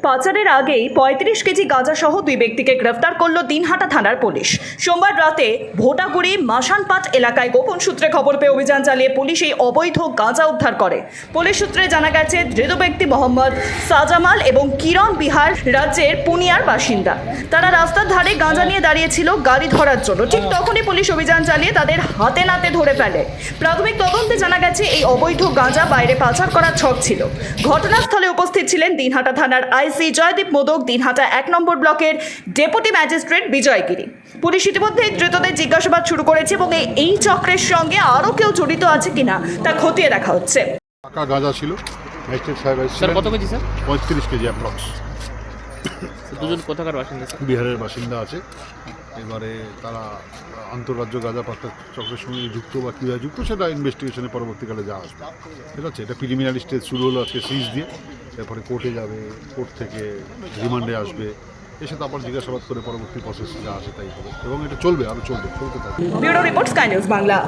পাচারের আগেই ৩৫ কেজি গাঁজা সহ দুই ব্যক্তিকে গ্রেফতার করল দিনহাটা থানার পুলিশ। সোমবার রাতে ভোটাগুড়ি মাসানপাট এলাকায় গোপন সূত্রে খবর পেয়ে অভিযান চালিয়ে পুলিশ এই অবৈধ গাঁজা উদ্ধার করে। পুলিশ সূত্রে জানা গেছে, ধৃত ব্যক্তি মোহাম্মদ সাজামাল এবং কিরণ বিহার রাজ্যের পুনিয়ার বাসিন্দা। তারা রাস্তার ধারে গাঁজা নিয়ে দাঁড়িয়েছিল গাড়ি ধরার জন্য। ঠিক তখনই পুলিশ অভিযান চালিয়ে তাদের হাতে নাতে ধরে ফেলে। প্রাথমিক তদন্তে জানা গেছে, এই অবৈধ গাঁজা বাইরে পাচার করার ছক ছিল। ঘটনাস্থলে উপস্থিত ছিলেন দিনহাটা থানার আইসি জয়দীপ মোদক, দিনহাটা ১ নম্বর ব্লকের ডেপুটি ম্যাজিস্ট্রেট বিজয় গিরি। পুলিশ ইতিমধ্যে ধৃতদের জিজ্ঞাসাবাদ শুরু করেছে এবং এই চক্রের সঙ্গে আরও কেউ জড়িত আছে কিনা তা খতিয়ে দেখা হচ্ছে। টাকা গাঁজা ছিল, ম্যাজিস্ট্রেট সাহেব স্যার কত কেজি স্যার? 35 KG approx. দুজন কোথাকার বাসিন্দা স্যার? বিহারের বাসিন্দা আছে। এবারে তারা আন্তঃরাজ্য গাঁজা পাচার চক্রের সঙ্গে যুক্ত বা কীভাবে যুক্ত সেটা ইনভেস্টিগেশনে পরবর্তীকালে যা আসবে। ঠিক আছে, এটা প্রিলিমিনারি স্টেজ শুরু হলো আজকে সিজ দিয়ে, এরপরে কোর্টে যাবে, কোর্ট থেকে রিমান্ডে আসবে, এসে তারপর জিজ্ঞাসাবাদ করে পরবর্তী প্রসেস যা আসে তাই হবে এবং এটা চলবে, আরও চলতে থাকবে। Bureau report, sky news Bangla.